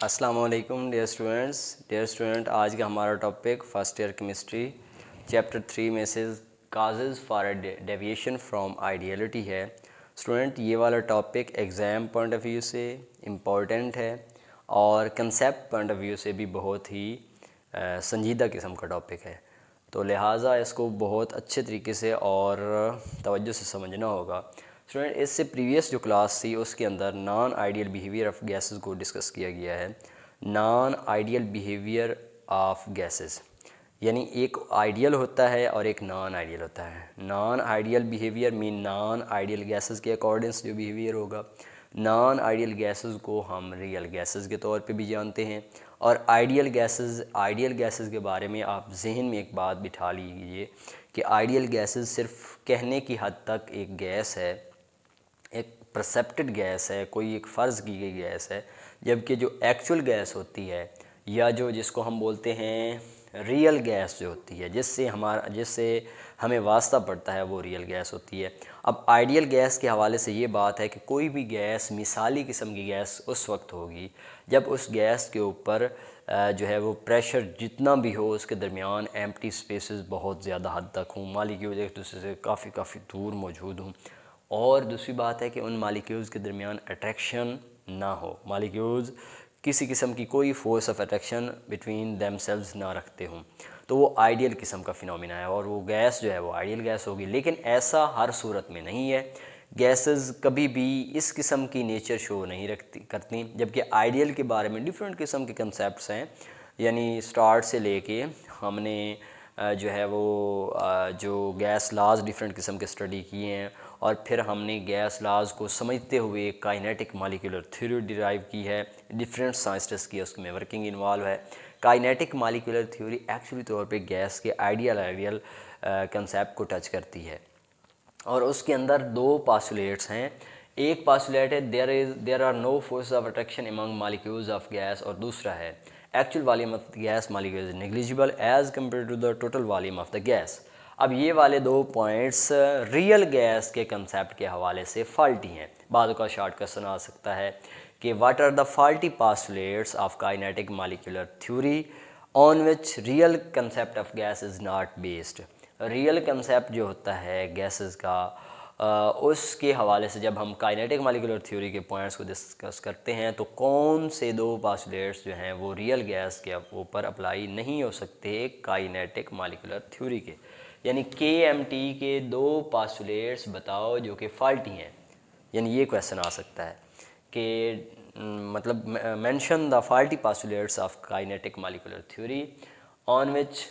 अस्सलाम वालेकुम dear student, आज का हमारा topic first year chemistry chapter 3 में से causes for deviation from ideality है। स्टूडेंट, ये वाला topic exam point of view से इम्पॉर्टेंट है और कंसेप्ट पॉइंट ऑफ व्यू से भी बहुत ही संजीदा किस्म का टॉपिक है, तो लिहाजा इसको बहुत अच्छे तरीके से और तवज्जो से समझना होगा। स्टूडेंट, इससे प्रीवियस जो क्लास थी उसके अंदर non ideal behaviour of gases को डिस्कस किया गया है। Non ideal behaviour of gases यानी एक आइडियल होता है और एक नॉन आइडियल होता है। Non ideal behaviour mean non ideal gases के अकॉर्डिंग्स जो बिहेवियर होगा। नॉन आइडियल गैसेस को हम रियल गैसेस के तौर पे भी जानते हैं और आइडियल गैसेस के बारे में आप जहन में एक बात बिठा लीजिए कि आइडियल गैसेस सिर्फ कहने की हद तक एक गैस है, एक परसेप्टेड गैस है, कोई एक फ़र्ज़ की गई गैस है, जबकि जो एक्चुअल गैस होती है या जिसको हम बोलते हैं रियल गैस जो होती है, जिससे हमें वास्ता पड़ता है, वो रियल गैस होती है। अब आइडियल गैस के हवाले से ये बात है कि कोई भी गैस मिसाली किस्म की गैस उस वक्त होगी जब उस गैस के ऊपर जो है वो प्रेशर जितना भी हो उसके दरमियान एम्प्टी स्पेसेस बहुत ज़्यादा हद तक हों, मालिक्यूल्स एक दूसरे से काफ़ी दूर मौजूद हों, और दूसरी बात है कि उन मालिक्यूल्स के दरमियान अट्रैक्शन ना हो, मालिक्यूल्स किसी किस्म की कोई force of attraction between themselves ना रखते हों, तो वो आइडियल किस्म का फिनोमिना है और वो गैस जो है वो आइडियल गैस होगी। लेकिन ऐसा हर सूरत में नहीं है, गैसेस कभी भी इस किस्म की नेचर शो नहीं करती, जबकि आइडियल के बारे में डिफरेंट किस्म के कंसेप्ट्स हैं। यानी स्टार्ट से लेके हमने जो है वो जो गैस लाज डिफरेंट किस्म के स्टडी किए हैं और फिर हमने गैस लाज को समझते हुए काइनेटिक मॉलिक्यूलर थ्योरी डिराइव की है। डिफरेंट साइंटिस्ट की उसमें वर्किंग इन्वॉल्व है। काइनेटिक मॉलिक्यूलर थ्योरी एक्चुअली तौर पे गैस के आइडियल कंसेप्ट को टच करती है और उसके अंदर दो पास्टुलेट्स हैं। एक पास्टुलेट है there are no force of attraction among molecules of gas, और दूसरा है actual volume of gas molecule is negligible as compare to the total volume of the gas. अब ये वाले दो पॉइंट्स रियल गैस के कंसेप्ट के हवाले से फॉल्टी हैं। बाद का शॉर्ट क्वेश्चन आ सकता है कि what are the faulty postulates of kinetic molecular theory on which real concept of gas is not based. Real concept जो होता है गैसेस का उसके हवाले से जब हम काइनेटिक मॉलिक्यूलर थ्योरी के पॉइंट्स को डिस्कस करते हैं तो कौन से दो पास्टुलेट्स जो हैं वो रियल गैस के ऊपर अप्लाई नहीं हो सकते काइनेटिक मॉलिक्यूलर थ्योरी के। यानी KMT के दो पास्टुलेट्स बताओ जो कि फॉल्टी हैं। यानी ये क्वेश्चन आ सकता है कि मतलब mention the faulty postulates of kinetic molecular theory on which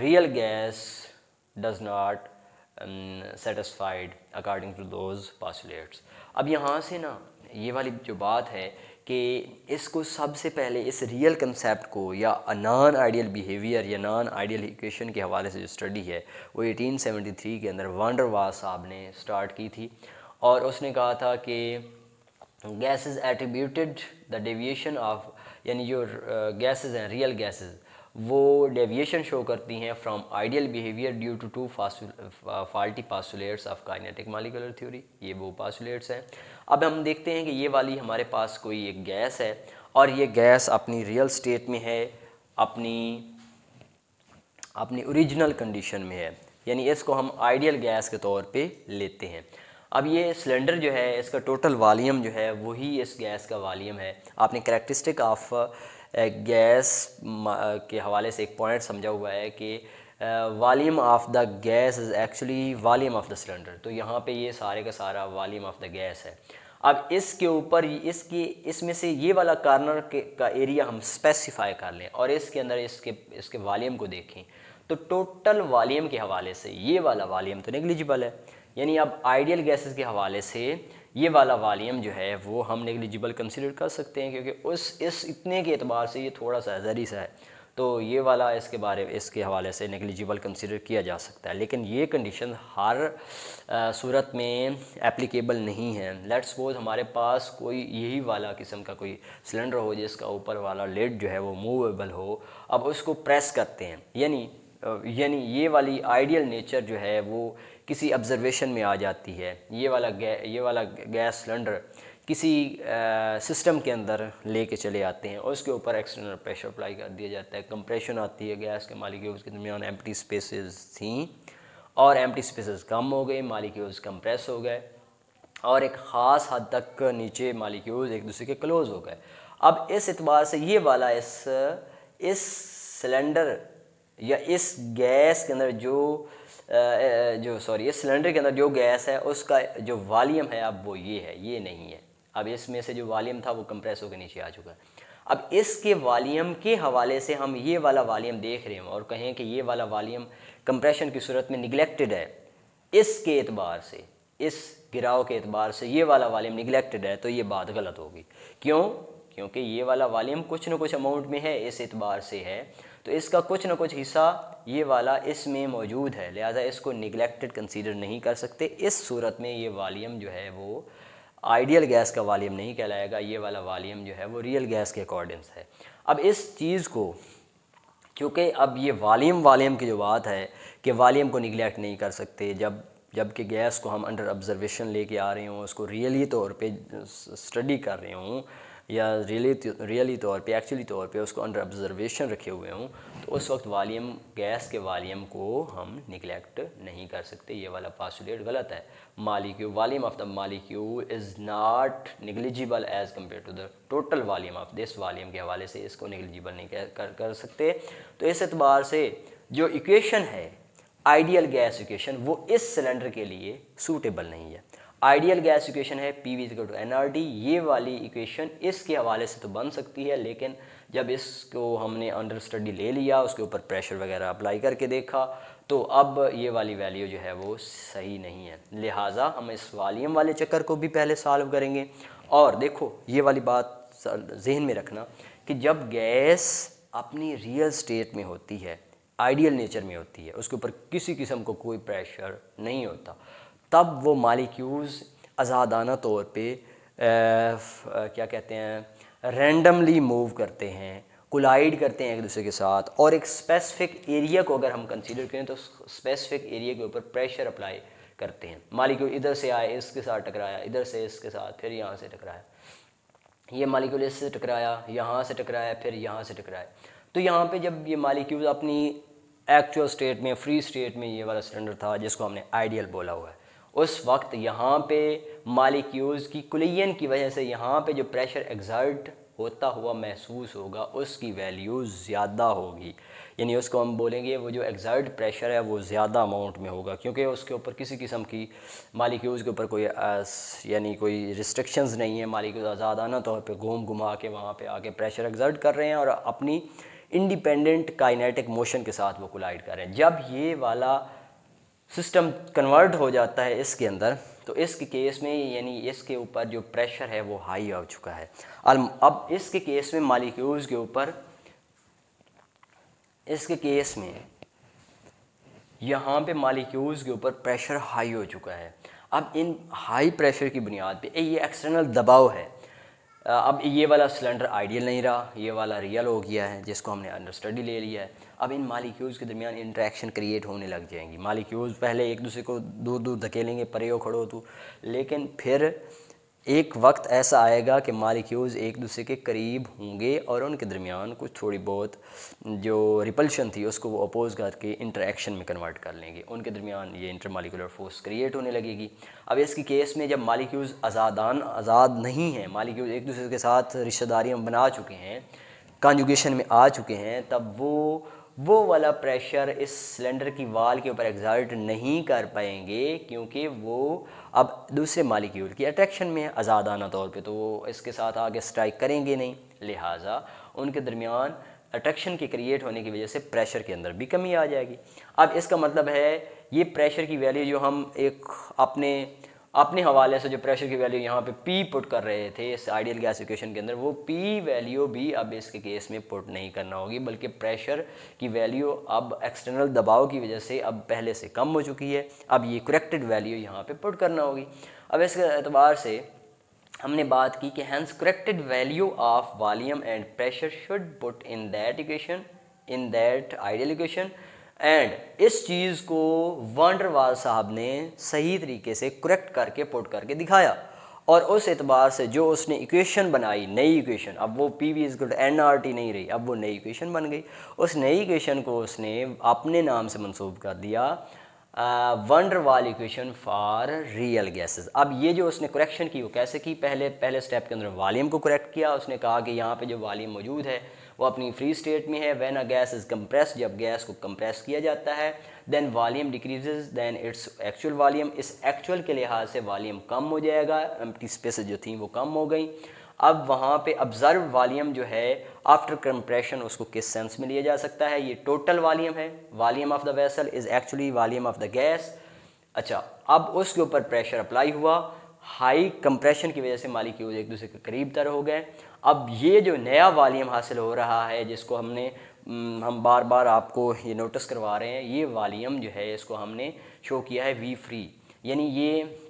real gas does not satisfied according to those postulates. अब यहाँ से ना ये वाली जो बात है कि इसको सबसे पहले इस रियल कंसेप्ट को या नॉन आइडियल बिहेवियर या नॉन आइडियल इक्वेशन के हवाले से जो स्टडी है वो 1873 के अंदर वान डर वाल्स साहब ने स्टार्ट की थी और उसने कहा था कि gases attributed the deviation of, यानी जो गैसेस हैं रियल गैसेस वो डेविएशन शो करती हैं from ideal behaviour due to to faulty postulates of kinetic molecular theory. ये वो पास्टुलेट्स हैं। अब हम देखते हैं कि ये वाली हमारे पास कोई एक गैस है और ये गैस अपनी रियल स्टेट में है, अपनी ओरिजिनल कंडीशन में है, यानी इसको हम आइडियल गैस के तौर पे लेते हैं। अब ये सिलेंडर जो है इसका टोटल वॉल्यूम जो है वही इस गैस का वॉल्यूम है। आपने कैरेक्टरिस्टिक ऑफ गैस के हवाले से एक पॉइंट समझा हुआ है कि volume of the gas is actually volume of the cylinder. तो यहाँ पे ये सारे का सारा वॉल्यूम ऑफ द गैस है। अब इसके ऊपर इसमें से ये वाला कार्नर का एरिया हम स्पेसिफाई कर लें और इसके अंदर इसके वॉल्यूम को देखें तो टोटल वॉल्यूम के हवाले से ये वाला वॉल्यूम तो नेग्लिजिबल है। यानी अब आइडियल गैसेस के हवाले से ये वाला वॉल्यूम जो है वो हम नेग्लिजिबल कंसिडर कर सकते हैं क्योंकि इस इतने के एतबार से ये थोड़ा सा ज़री सा है, तो ये वाला इसके हवाले से नेग्लिजिबल कंसिडर किया जा सकता है। लेकिन ये कंडीशन हर सूरत में एप्लीकेबल नहीं है। लेट्स सपोज हमारे पास कोई यही वाला किस्म का कोई सिलेंडर हो जिसका ऊपर वाला लिड जो है वो मूवेबल हो। अब उसको प्रेस करते हैं, यानी यानी ये वाली आइडियल नेचर जो है वो किसी ऑब्जर्वेशन में आ जाती है। ये वाला गैस सिलेंडर किसी सिस्टम के अंदर लेके चले आते हैं और उसके ऊपर एक्सटर्नल प्रेशर अप्लाई कर दिया जाता है, कंप्रेशन आती है, गैस के मॉलिक्यूल्स के दरमियान एम्प्टी स्पेसेस थी और एम्प्टी स्पेसेस कम हो गए, मॉलिक्यूल्स कंप्रेस हो गए और एक ख़ास हद तक नीचे मॉलिक्यूल्स एक दूसरे के क्लोज हो गए। अब इस एतबार से ये वाला इस सिलेंडर या इस गैस के अंदर इस सिलेंडर के अंदर जो गैस है उसका जो वॉल्यूम है अब वो ये है, ये नहीं है। अब इसमें से जो वॉल्यूम था वो कंप्रेस होकर नीचे आ चुका है। अब इसके वॉल्यूम के हवाले से हम ये वाला वॉल्यूम देख रहे हैं और कहें कि ये वाला वॉल्यूम कंप्रेशन की सूरत में निगलेक्टेड है, इसके एतबार से, इस गिराव के एतबार से ये वाला वॉल्यूम निगलेक्टेड है, तो ये बात गलत होगी। क्यों? क्योंकि ये वाला वॉल्यूम कुछ न कुछ अमाउंट में है, इस एतबार से है, तो इसका कुछ न कुछ हिस्सा ये वाला इसमें मौजूद है, लिहाजा इसको निगलेक्टेड कंसीडर नहीं कर सकते। इस सूरत में ये वॉल्यूम जो है वो आइडियल गैस का वॉल्यूम नहीं कहलाएगा, ये वाला वॉल्यूम जो है वो रियल गैस के अकॉर्डिंग्स है। अब इस चीज़ को, क्योंकि अब ये वॉल्यूम की जो बात है कि वॉल्यूम को निगलेक्ट नहीं कर सकते, जबकि गैस को हम अंडर ऑब्जर्वेशन लेके आ रहे हों, उसको रियली तौर पे स्टडी कर रहे हों या रियली तौर पे, एक्चुअली तौर पे उसको अंडर ऑब्जर्वेशन रखे हुए हों, तो उस वक्त गैस के वॉल्यूम को हम निगलेक्ट नहीं कर सकते। ये वाला पास्टुलेट गलत है। Volume of the molecule is not negligible as compare to the total volume of this volume के हवाले से इसको निगलिजिबल नहीं कर सकते। तो इस एतबार से जो इक्वेशन है आइडियल गैस इक्वेशन, वो इस सिलेंडर के लिए सूटेबल नहीं है। आइडियल गैस इक्वेशन है PV=nRT। ये वाली इक्वेशन इसके हवाले से तो बन सकती है, लेकिन जब इसको हमने अंडर स्टडी ले लिया, उसके ऊपर प्रेशर वगैरह अप्लाई करके देखा, तो अब ये वाली वैल्यू जो है वो सही नहीं है। लिहाजा हम इस वॉल्यूम वाले चक्कर को भी पहले सॉल्व करेंगे। और देखो ये वाली बात जहन में रखना कि जब गैस अपनी रियल स्टेट में होती है, आइडियल नेचर में होती है, उसके ऊपर किसी किस्म को कोई प्रेशर नहीं होता, तब वो मॉलिक्यूल्स आज़ादाना तौर पे क्या कहते हैं, रैंडमली मूव करते हैं, कोलाइड करते हैं एक दूसरे के साथ, और एक स्पेसिफिक एरिया को अगर हम कंसीडर करें तो स्पेसिफिक एरिया के ऊपर प्रेशर अप्लाई करते हैं। मॉलिक्यूल इधर से आए, इसके साथ टकराया, इधर से इसके साथ, फिर यहाँ से टकराया, ये मॉलिक्यूल इससे टकराया, यहाँ से टकराया, फिर यहाँ से टकराया। तो यहाँ पे जब ये मॉलिक्यूल अपनी एक्चुअल स्टेट में, फ्री स्टेट में, ये वाला सिलेंडर था जिसको हमने आइडियल बोला हुआ है, उस वक्त यहाँ पे मॉलिक्यूल्स की कुलियन की वजह से यहाँ पे जो प्रेशर एक्सर्ट होता हुआ महसूस होगा उसकी वैल्यू ज़्यादा होगी। यानी उसको हम बोलेंगे वो जो एक्सर्ट प्रेशर है वो ज़्यादा अमाउंट में होगा, क्योंकि उसके ऊपर किसी किस्म की मॉलिक्यूल्स के ऊपर कोई यानी कोई रिस्ट्रिक्शंस नहीं है। मॉलिक्यूल्स आज़ादाना तौर पे घूम के वहाँ पे आके प्रेशर एक्सर्ट कर रहे हैं और अपनी इंडिपेंडेंट काइनेटिक मोशन के साथ वो कोलाइड कर रहे हैं। जब ये वाला सिस्टम कन्वर्ट हो जाता है इसके अंदर, तो इसके केस में यानी इसके ऊपर जो प्रेशर है वो हाई हो चुका है। अब इसके केस में मॉलिक्यूल्स के ऊपर, इसके केस में यहाँ पे मॉलिक्यूल्स के ऊपर प्रेशर हाई हो चुका है। अब इन हाई प्रेशर की बुनियाद पे ये एक्सटर्नल दबाव है। अब ये वाला सिलेंडर आइडियल नहीं रहा, ये वाला रियल हो गया है जिसको हमने अंडर स्टडी ले लिया है। अब इन मॉलिक्यूल्स के दरमियान इंटरेक्शन क्रिएट होने लग जाएंगी। मॉलिक्यूल्स पहले एक दूसरे को दूर दूर धकेलेंगे, परे हो खड़ो तू, लेकिन फिर एक वक्त ऐसा आएगा कि मॉलिक्यूल्स एक दूसरे के करीब होंगे और उनके दरमियान कुछ थोड़ी बहुत जो रिपल्शन थी उसको वो अपोज करके इंटरेक्शन में कन्वर्ट कर लेंगे। उनके दरमियान ये इंटरमॉलिक्यूलर फोर्स क्रिएट होने लगेगी। अब इसकी केस में जब मॉलिक्यूल्स आज़ाद नहीं हैं, मॉलिक्यूल्स एक दूसरे के साथ रिश्तेदारियाँ बना चुके हैं, कॉन्जुगेशन में आ चुके हैं, तब वो वाला प्रेशर इस सिलेंडर की वाल के ऊपर एक्सर्ट नहीं कर पाएंगे, क्योंकि वो अब दूसरे मॉलिक्यूल की अट्रैक्शन में है आज़ादाना तौर पे, तो वो इसके साथ आगे स्ट्राइक करेंगे नहीं। लिहाजा उनके दरमियान अट्रैक्शन के क्रिएट होने की वजह से प्रेशर के अंदर भी कमी आ जाएगी। अब इसका मतलब है ये प्रेशर की वैल्यू जो हम एक अपने हवाले से जो प्रेशर की वैल्यू यहाँ पे P पुट कर रहे थे इस आइडियल गैस इक्वेशन के अंदर, वो P वैल्यू भी अब इसके केस में पुट नहीं करना होगी, बल्कि प्रेशर की वैल्यू अब एक्सटर्नल दबाव की वजह से अब पहले से कम हो चुकी है। अब ये करेक्टेड वैल्यू यहाँ पे पुट करना होगी। अब इसके एतबार से हमने बात की कि hence corrected value of volume and pressure should put in that equation, in that ideal equation and इस चीज़ को वैन डर वाल्स साहब ने सही तरीके से करेक्ट करके पुट करके दिखाया, और उस एतबार से जो उसने इक्वेशन बनाई, नई इक्वेशन, अब वो P V is good N R T नहीं रही, अब वो नई इक्वेशन बन गई। उस नई इक्वेशन को उसने अपने नाम से मंसूब कर दिया वैन डर वाल इक्वेशन फॉर रियल गैसेस। अब ये जो उसने करेक्शन की वो कैसे की, पहले स्टेप के अंदर वॉल्यूम को करेक्ट किया। उसने कहा कि यहाँ पे जो वॉल्यूम मौजूद है वो अपनी फ्री स्टेट में है। When a gas is compress, जब गैस को कंप्रेस किया जाता है, then volume decreases then its actual volume, इस एक्चुअल के लिहाज से वॉल्यूम कम हो जाएगा, एम्प्टी स्पेसेस जो थी वो कम हो गई। अब वहाँ पे ऑब्जर्व वॉल्यूम जो है आफ्टर कंप्रेशन उसको किस सेंस में लिया जा सकता है, ये टोटल वॉल्यूम है, volume of the vessel is actually volume of the gas. अच्छा, अब उसके ऊपर प्रेशर अप्लाई हुआ, हाई कंप्रेशन की वजह से मॉलिक्यूल एक दूसरे के करीब तर हो गए। अब ये जो नया वॉल्यूम हासिल हो रहा है, जिसको हम बार बार आपको ये नोटिस करवा रहे हैं, ये वॉल्यूम जो है इसको हमने शो किया है वी फ्री, यानी ये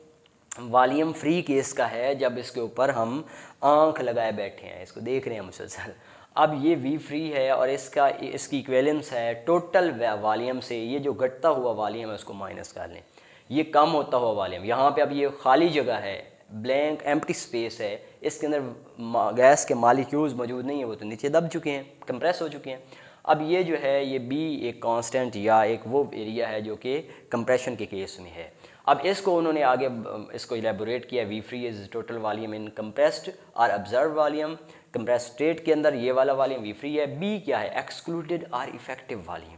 वॉल्यूम फ्री केस का है, जब इसके ऊपर हम आंख लगाए बैठे हैं, इसको देख रहे हैं मुसलसल। अब ये वी फ्री है और इसकी इक्विवेलेंस है टोटल वॉल्यूम से। ये जो घटता हुआ वॉल्यूम है उसको माइनस कर लें, ये कम होता हुआ वॉल्यूम, यहाँ पे अब ये खाली जगह है, ब्लैंक एम्प्टी स्पेस है, इसके अंदर गैस के मॉलिक्यूल्स मौजूद नहीं है, वो तो नीचे दब चुके हैं, कंप्रेस हो चुके हैं। अब ये जो है ये बी एक कांस्टेंट या एक वो एरिया है जो कि कंप्रेशन के केस में है। अब इसको उन्होंने आगे इसको इलेबोरेट किया, V free is total volume in compressed और ऑब्जर्व वॉल्यूम। कंप्रेस्ड स्टेट के अंदर ये वाला वॉल्यूम वी फ्री है। बी क्या है, एक्सक्लूडेड और इफेक्टिव वॉल्यूम।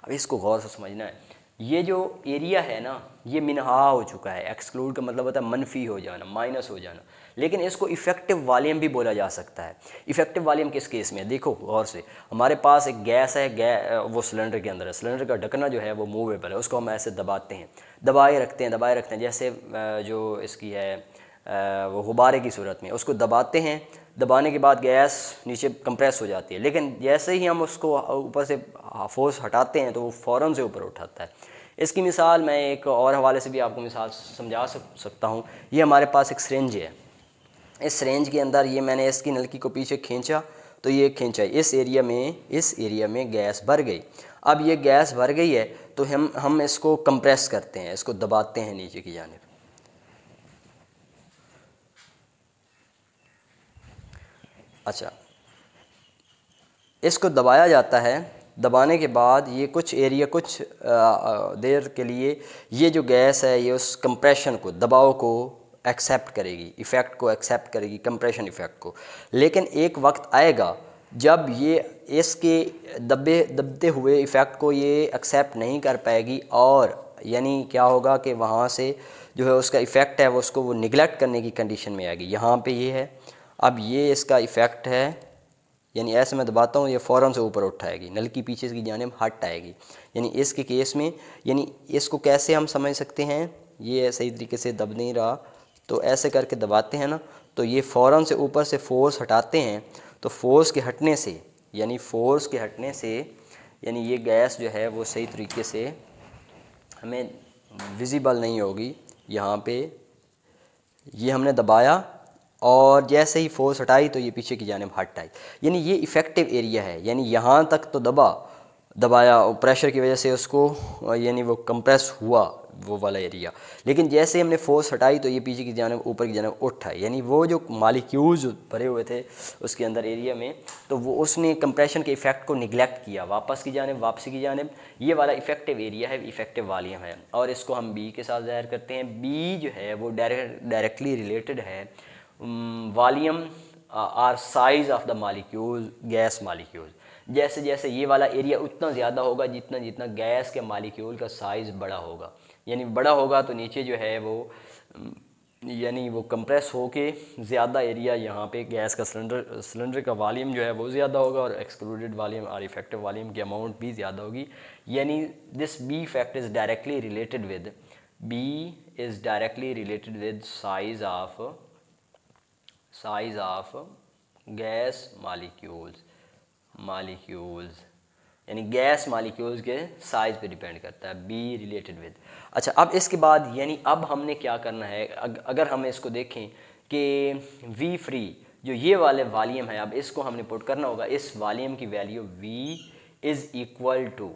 अब इसको गौर से समझना है, ये जो एरिया है ना ये मिनहा हो चुका है, एक्सक्लूड का मतलब होता है मनफी हो जाना, माइनस हो जाना, लेकिन इसको इफेक्टिव वॉल्यूम भी बोला जा सकता है। इफेक्टिव वॉल्यूम किस केस में है, देखो गौर से, हमारे पास एक गैस है, वो सिलेंडर के अंदर है, सिलेंडर का ढकना जो है वो मूवेबल है, उसको हम ऐसे दबाते हैं, दबाए रखते हैं, जैसे जो इसकी है वो गुब्बारे की सूरत में, उसको दबाते हैं, दबाने के बाद गैस नीचे कंप्रेस हो जाती है, लेकिन जैसे ही हम उसको ऊपर से फोर्स हटाते हैं तो वो फ़ौरन से ऊपर उठाता है। इसकी मिसाल मैं एक और हवाले से भी आपको मिसाल समझा सकता हूँ। ये हमारे पास एक सिरिंज है, इस सिरिंज के अंदर ये मैंने इसकी नलकी को पीछे खींचा तो ये खींचा, इस एरिया में गैस भर गई। अब ये गैस भर गई है तो हम इसको कंप्रेस करते हैं, इसको दबाते हैं नीचे की जानिब। अच्छा, इसको दबाया जाता है, दबाने के बाद ये कुछ देर के लिए ये जो गैस है ये उस कंप्रेशन को, दबाव को एक्सेप्ट करेगी, इफ़ेक्ट को एक्सेप्ट करेगी, कंप्रेशन इफ़ेक्ट को। लेकिन एक वक्त आएगा जब ये इसके दबते हुए इफ़ेक्ट को ये एक्सेप्ट नहीं कर पाएगी, और यानी क्या होगा कि वहाँ से जो है उसका इफ़ेक्ट है वो उसको वो निगलेक्ट करने की कंडीशन में आएगी। यहाँ पे ये है, अब ये इसका इफ़ेक्ट है, यानी ऐसे मैं दबाता हूँ ये फ़ौरन से ऊपर उठाएगी, नलकी पीछे की जानिब हट आएगी। यानी इसके केस में, यानी इसको कैसे हम समझ सकते हैं, ये सही तरीके से दब नहीं रहा तो ऐसे करके दबाते हैं ना, तो ये फ़ौरन से ऊपर से फोर्स हटाते हैं, तो फोर्स के हटने से यानी ये गैस जो है वो सही तरीके से हमें विजिबल नहीं होगी। यहाँ पे ये हमने दबाया और जैसे ही फोर्स हटाई तो ये पीछे की जानिब हट आई, यानी ये इफ़ेक्टिव एरिया है। यानी यहाँ तक तो दबाया प्रेशर की वजह से उसको, यानी वो कंप्रेस हुआ वो वाला एरिया, लेकिन जैसे हमने फोर्स हटाई तो ये पीछे की जानिब ऊपर की जानिब उठ आई, यानी वो जो मॉलिक्यूल्स भरे हुए थे उसके अंदर एरिया में, तो वो उसने कंप्रेशन के इफ़ेक्ट को निगलेक्ट किया, वापसी की जानिब। ये वाला इफ़ेक्टिव एरिया है, इफ़ेक्टिव वॉल्यूम है, और इसको हम बी के साथ ज़ाहिर करते हैं। बी जो है वो डायरेक्टली रिलेटेड है volume or size of the molecule, gas molecule. जैसे जैसे ये वाला एरिया उतना ज़्यादा होगा जितना गैस के मॉलिक्यूल का साइज़ बड़ा होगा, यानी बड़ा होगा तो नीचे जो है वो यानी वो कंप्रेस होके ज़्यादा एरिया, यहाँ पे गैस का सिलेंडर का वॉल्यूम जो है वो ज़्यादा होगा, और एक्सक्लूडेड वॉल्यूम और इफेक्टिव वॉल्यूम की अमाउंट भी ज़्यादा होगी। यानी this B fact is directly related with size of gas molecules, यानी गैस मॉलिक्यूल्स के साइज़ पे डिपेंड करता है, बी रिलेटेड विद। अच्छा, अब इसके बाद यानी अब हमने क्या करना है, अगर हम इसको देखें कि वी फ्री जो ये वाले वॉल्यूम है, अब इसको हमने पुट करना होगा, इस वॉल्यूम की value v is equal to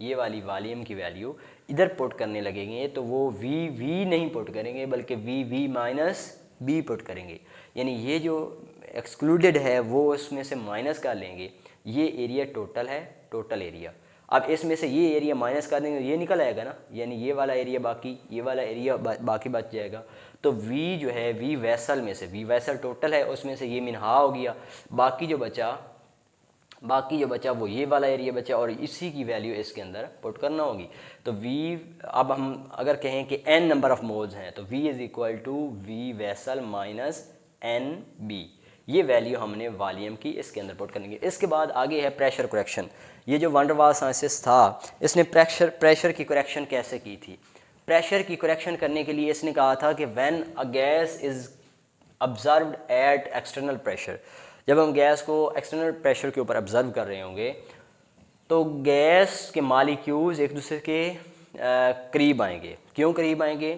ये वाली वॉल्यूम की वैल्यू इधर पुट करने लगेंगे तो वो वी नहीं पुट करेंगे बल्कि वी माइनस बी पुट करेंगे, यानी ये जो एक्सक्लूडेड है वो उसमें से माइनस कर लेंगे। ये एरिया टोटल है, टोटल एरिया। अब इसमें से ये एरिया माइनस कर देंगे, ये निकल आएगा ना, यानी ये वाला एरिया बाकी, ये वाला एरिया बाकी बच जाएगा। तो वी जो है वी वैसल में से, वी वैसल टोटल है उसमें से ये मिनहा हो गया, बाकी जो बचा वो ये वाला एरिया बचा और इसी की वैल्यू इसके अंदर पुट करना होगी। तो V, अब हम अगर कहें कि n नंबर ऑफ मोल्स हैं तो V is equal to V vessel minus N B, ये वैल्यू हमने वॉल्यूम की इसके अंदर पुट करेंगे। इसके बाद आगे है प्रेशर करेक्शन। ये जो वंडर वाल्स साइंसिस था इसने प्रेशर की करेक्शन कैसे की थी? प्रेशर की करेक्शन करने के लिए इसने कहा था कि when a gas is observed eight external pressure, जब हम गैस को एक्सटर्नल प्रेशर के ऊपर ऑब्जर्व कर रहे होंगे तो गैस के मालिक्यूल्स एक दूसरे के करीब आएंगे। क्यों करीब आएंगे?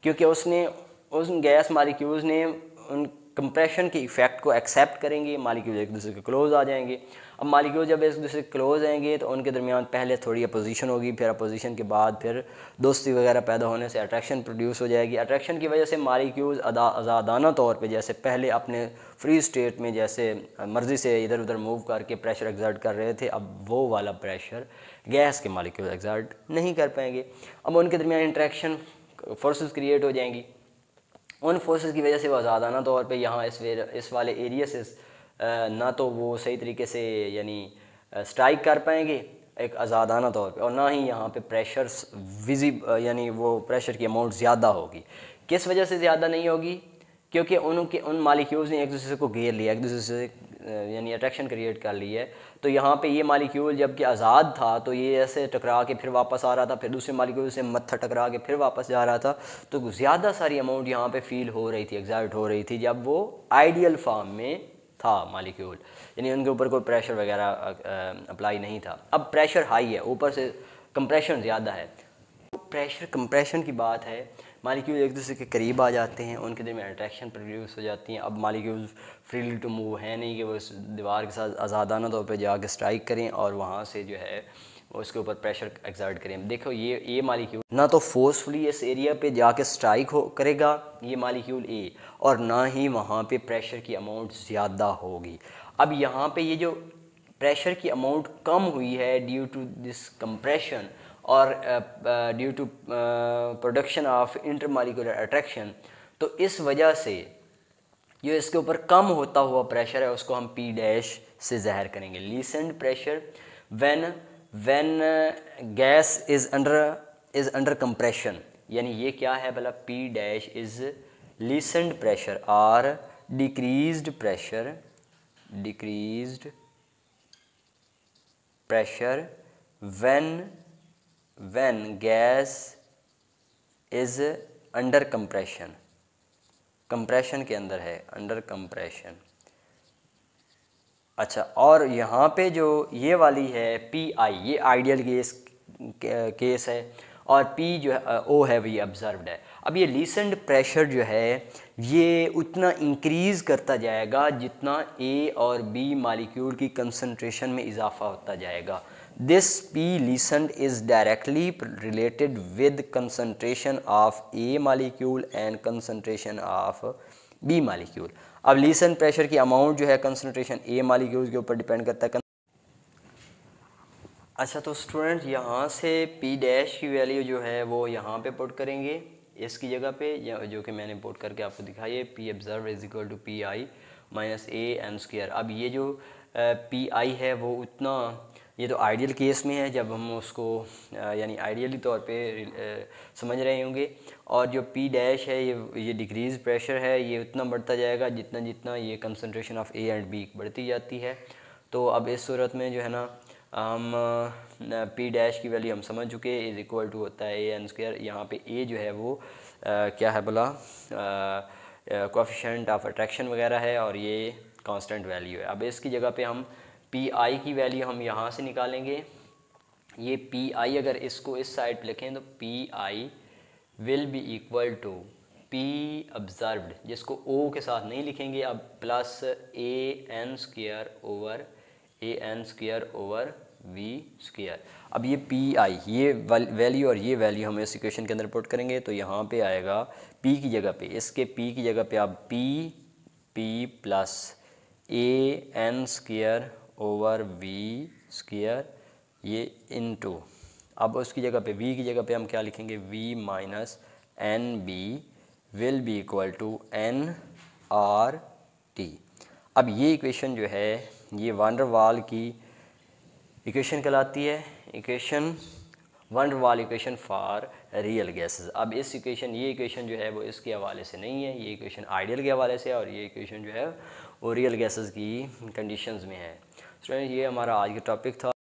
क्योंकि उन गैस मालिक्यूल्स ने उन कंप्रेशन के इफ़ेक्ट को एक्सेप्ट करेंगे, मालिक्यूल्स एक दूसरे के क्लोज आ जाएंगे। अब मालिक्यूल जब एक दूसरे के क्लोज आएंगे तो उनके दरमियान पहले थोड़ी अपोजिशन होगी, फिर अपोजिशन के बाद फिर दोस्ती वगैरह पैदा होने से अट्रैक्शन प्रोड्यूस हो जाएगी। अट्रैक्शन की वजह से मालिक्यूल्स आज़ादाना तौर पे जैसे पहले अपने फ्री स्टेट में जैसे मर्ज़ी से इधर उधर मूव करके प्रेशर एक्सर्ट कर रहे थे, अब वो वाला प्रेशर गैस के मालिक्यूल एक्सर्ट नहीं कर पाएंगे। अब उनके दरमियान इंट्रैक्शन फोर्सेस क्रिएट हो जाएंगी। उन फोर्सेस की वजह से वो आज़ादाना तौर पे यहाँ इस वाले एरिया से ना तो वो सही तरीके से यानी स्ट्राइक कर पाएंगे एक आज़ादाना तौर पे, और ना ही यहाँ पे प्रेशर यानी वो प्रेशर की अमाउंट ज़्यादा होगी। किस वजह से ज़्यादा नहीं होगी? क्योंकि उन मालिक्यूल्स ने एक दूसरे को घेर लिया, एक दूसरे से यानी अट्रैक्शन क्रिएट कर ली है। तो यहाँ पे ये मालिक्यूल जबकि आज़ाद था तो ये ऐसे टकरा के फिर वापस आ रहा था, फिर दूसरे मालिक्यूल से मत्था टकरा के फिर वापस जा रहा था। तो ज़्यादा सारी अमाउंट यहाँ पे फील हो रही थी, एग्जर्ट हो रही थी जब वो आइडियल फॉर्म में था मालिक्यूल, यानी उनके ऊपर कोई प्रेशर वगैरह अप्लाई नहीं था। अब प्रेशर हाई है, ऊपर से कंप्रेशन ज़्यादा है। प्रेशर कंप्रेशन की बात है, मालिक्यूल एक दूसरे के करीब आ जाते हैं, उनके दरमियान अट्रैक्शन प्रोड्यूस हो जाती हैं। अब मालिक्यूल्स फ्रीली टू मूव है नहीं कि वो इस दीवार के साथ आज़ादाना तौर पे जाके स्ट्राइक करें और वहाँ से जो है वो उसके ऊपर प्रेशर एक्सर्ट करें। देखो ये मालिक्यूल ना तो फोर्सफुली इस एरिया पे जाके स्ट्राइक करेगा ये मालिक्यूल ए, और ना ही वहाँ पे प्रेशर की अमाउंट ज़्यादा होगी। अब यहाँ पे ये जो प्रेशर की अमाउंट कम हुई है ड्यू टू दिस कंप्रेशन और due to production of intermolecular attraction, तो इस वजह से जो इसके ऊपर कम होता हुआ प्रेशर है उसको हम पी डैश से ज़ाहिर करेंगे। Lessened pressure when gas is under compression, यानी ये क्या है भला? P dash is lessened pressure और decreased pressure when gas is under compression, compression के अंदर है, अंडर कंप्रेशन। अच्छा, और यहाँ पे जो ये वाली है पी आई, ये आइडियल केस है, और पी जो है ओ है वो ऑब्जर्व्ड है। अब ये लीसेंट प्रेशर जो है ये उतना इंक्रीज़ करता जाएगा जितना ए और बी मालिक्यूल की कंसंट्रेशन में इजाफा होता जाएगा। This P lessened is directly related with concentration of A molecule and concentration of B molecule. अब लीसेंट प्रेशर की अमाउंट जो है कंसंट्रेशन ए मालिक्यूल के ऊपर डिपेंड करता है। अच्छा, तो स्टूडेंट यहाँ से पी डैश की वैल्यू जो है वो यहाँ पे पुट करेंगे इसकी जगह पे, जो कि मैंने पुट करके आपको दिखाई है, P observe is equal to P I minus A N square. अब ये जो पी आई है वो उतना, ये तो आइडियल केस में है जब हम उसको यानी आइडियली तौर पे समझ रहे होंगे, और जो पी डैश है ये डिक्रीज प्रेशर है, ये उतना बढ़ता जाएगा जितना जितना ये concentration of A and B बढ़ती जाती है। तो अब इस सूरत में जो है ना हम पी डैश की वैल्यू हम समझ चुके, इज़ इक्वल टू होता है ए एन स्क्वायर। यहाँ पे ए जो है वो क्या है बोला, कोएफिशिएंट ऑफ अट्रैक्शन वगैरह है, और ये कांस्टेंट वैल्यू है। अब इसकी जगह पे हम पी आई की वैल्यू हम यहाँ से निकालेंगे। ये पी आई अगर इसको इस साइड पे लिखें तो P I will be equal to P observed, जिसको ओ के साथ नहीं लिखेंगे अब, plus A N square over V square. अब ये पी आई, ये वैल्यू और ये वैल्यू हम इस इक्वेशन के अंदर पुट करेंगे तो यहाँ पे आएगा पी की जगह पे, इसके पी की जगह पे आप P plus A N square over V square, ये इनटू, अब उसकी जगह पे v की जगह पे हम क्या लिखेंगे, v minus N B will be equal to N R T. अब ये इक्वेशन जो है ये वान डर वाल की इक्वेशन कहलाती है, इक्वेशन वान डर वाल इक्वेशन फॉर रियल गैसेस। अब इस इक्वेशन, ये इक्वेशन जो है वो इसके हवाले से नहीं है, ये इक्वेशन आइडियल के हवाले से है और ये इक्वेशन जो है वो रियल गैसेस की कंडीशंस में है। स्टूडेंट ये हमारा आज का टॉपिक था।